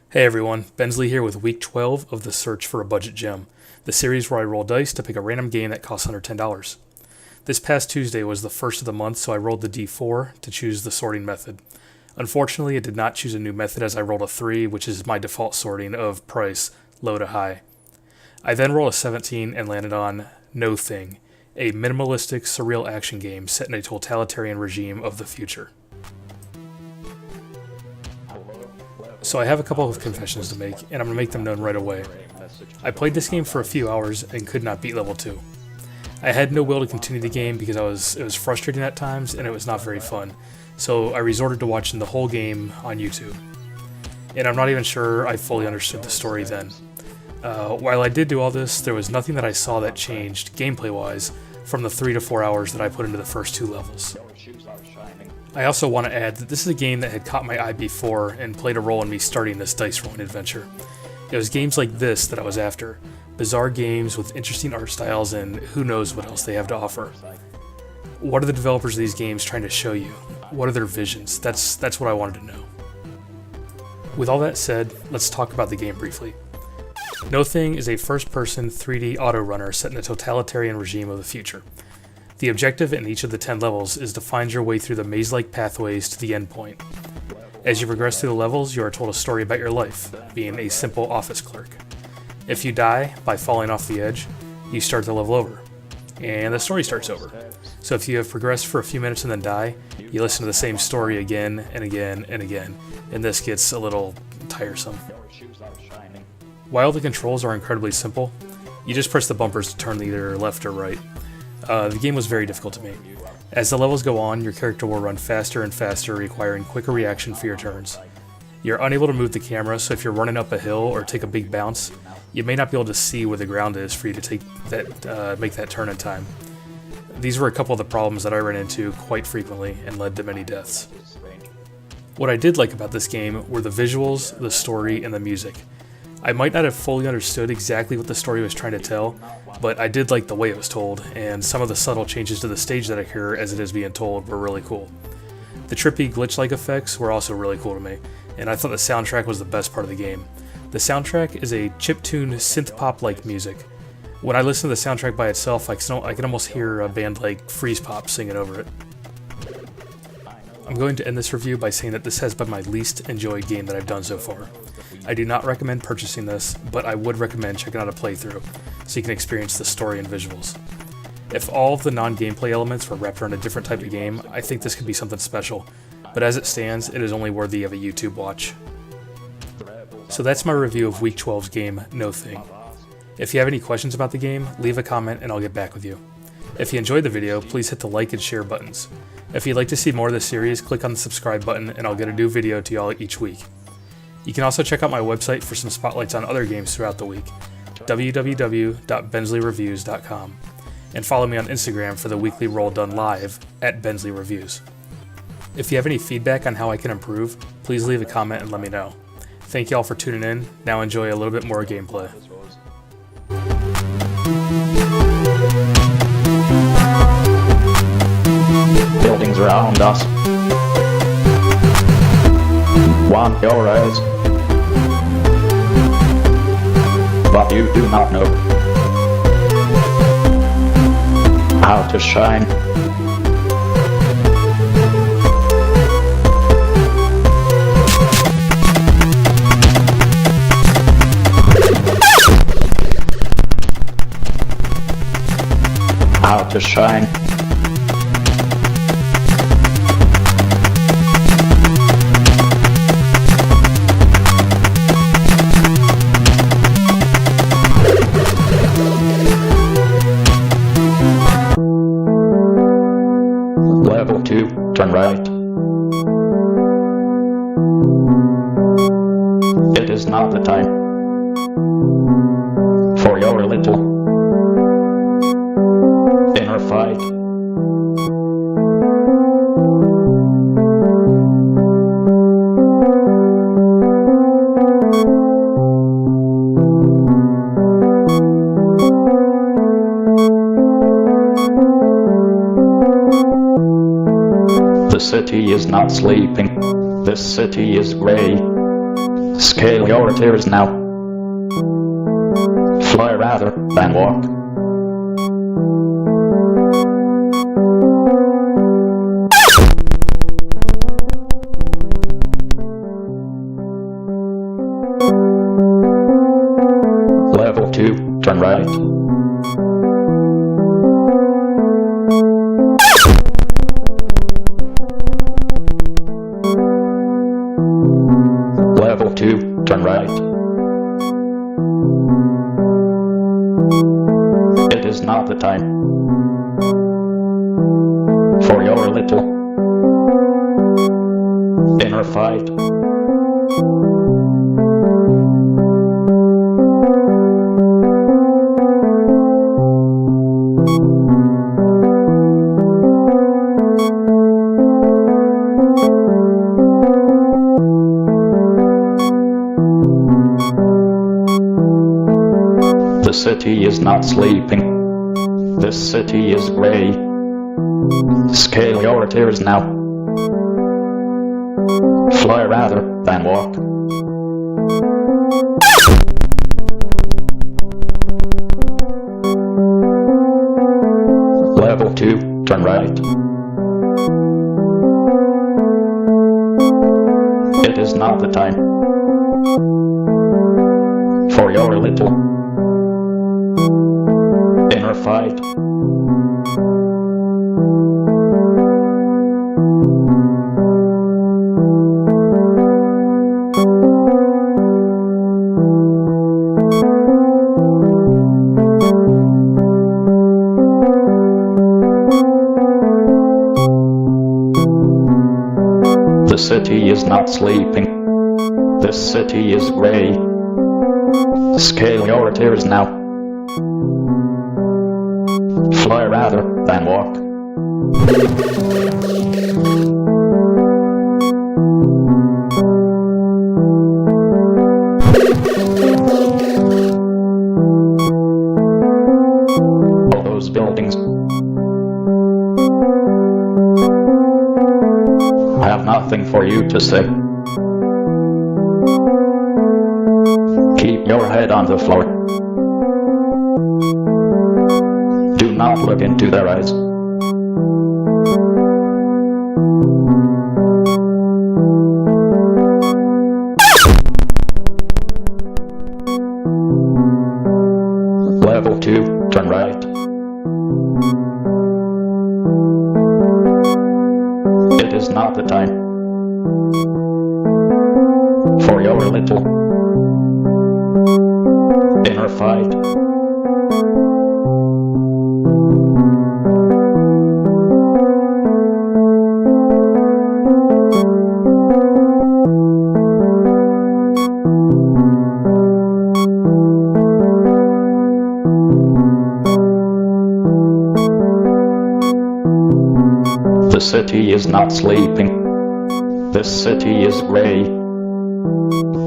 Hey everyone, Bensly here with week 12 of the Search for a Budget Gem, the series where I roll dice to pick a random game that costs under $10. This past Tuesday was the first of the month, so I rolled the d4 to choose the sorting method. Unfortunately, it did not choose a new method as I rolled a 3, which is my default sorting of price, low to high. I then rolled a 17 and landed on No Thing, a minimalistic surreal action game set in a totalitarian regime of the future. So I have a couple of confessions to make, and I'm going to make them known right away. I played this game for a few hours and could not beat level 2. I had no will to continue the game because it was frustrating at times and it was not very fun, so I resorted to watching the whole game on YouTube. And I'm not even sure I fully understood the story then. While I did do all this, there was nothing that I saw that changed, gameplay-wise, from the 3 to 4 hours that I put into the first 2 levels. I also want to add that this is a game that had caught my eye before and played a role in me starting this dice rolling adventure. It was games like this that I was after, bizarre games with interesting art styles and who knows what else they have to offer. What are the developers of these games trying to show you? What are their visions? That's what I wanted to know. With all that said, let's talk about the game briefly. No Thing is a first-person 3D auto-runner set in a totalitarian regime of the future. The objective in each of the 10 levels is to find your way through the maze-like pathways to the end point. As you progress through the levels, you are told a story about your life, being a simple office clerk. If you die by falling off the edge, you start the level over, and the story starts over. So if you have progressed for a few minutes and then die, you listen to the same story again and again and again, and this gets a little tiresome. While the controls are incredibly simple, you just press the bumpers to turn either left or right. The game was very difficult to me. As the levels go on, your character will run faster and faster, requiring quicker reaction for your turns. You're unable to move the camera, so if you're running up a hill or take a big bounce, you may not be able to see where the ground is for you to make that turn in time. These were a couple of the problems that I ran into quite frequently and led to many deaths. What I did like about this game were the visuals, the story, and the music. I might not have fully understood exactly what the story was trying to tell, but I did like the way it was told, and some of the subtle changes to the stage that occur as it is being told were really cool. The trippy glitch-like effects were also really cool to me, and I thought the soundtrack was the best part of the game. The soundtrack is a chiptune synth-pop-like music. When I listen to the soundtrack by itself, I can almost hear a band like Freeze Pop singing over it. I'm going to end this review by saying that this has been my least enjoyed game that I've done so far. I do not recommend purchasing this, but I would recommend checking out a playthrough, so you can experience the story and visuals. If all of the non-gameplay elements were wrapped around a different type of game, I think this could be something special, but as it stands, it is only worthy of a YouTube watch. So that's my review of Week 12's game, No Thing. If you have any questions about the game, leave a comment and I'll get back with you. If you enjoyed the video, please hit the like and share buttons. If you'd like to see more of this series, click on the subscribe button and I'll get a new video to y'all each week. You can also check out my website for some spotlights on other games throughout the week, www.benslyreviews.com, and follow me on Instagram for the weekly roll done live at Bensly Reviews. If you have any feedback on how I can improve, please leave a comment and let me know. Thank y'all for tuning in. Now enjoy a little bit more gameplay. Buildings around us. Want your eyes, but you do not know how to shine. How to shine. Level 2, turn right. It is not the time for your little inner fight. The city is not sleeping. This city is gray. Scale your tears now. Fly rather than walk. Level 2, turn right. Level 2, turn right. It is not the time for your little inner fight. The city is not sleeping. This city is grey. Scale your tears now. Fly rather than walk. Level 2, turn right. It is not the time for your little inner fight. The city is not sleeping. This city is grey. Scale your tears now. Fly rather than walk. All those buildings have nothing for you to say. Keep your head on the floor. Do not look into their eyes. Level 2, turn right. It is not the time for your little inner fight. The city is not sleeping. This city is grey.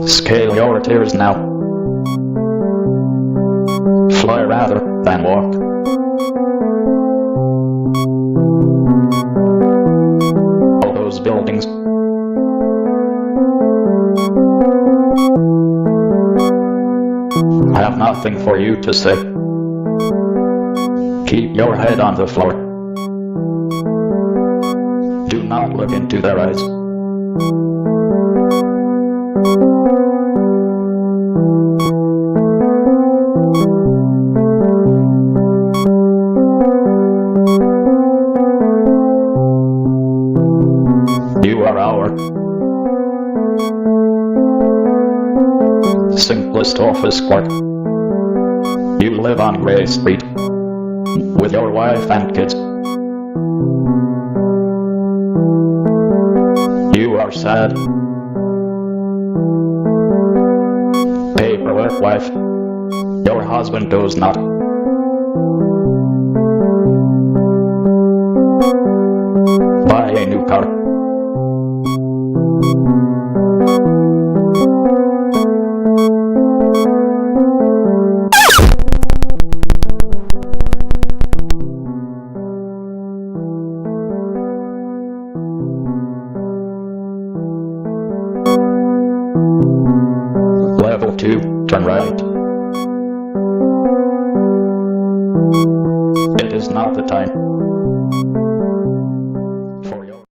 Scale your tears now. Fly rather than walk. All those buildings have nothing for you to say. Keep your head on the floor. Do not look into their eyes. You are our simplest office clerk. You live on Gray Street with your wife and kids. You are sad. Paperwork wife. Your husband does not. Buy a new car. 2, turn right. It is not the time.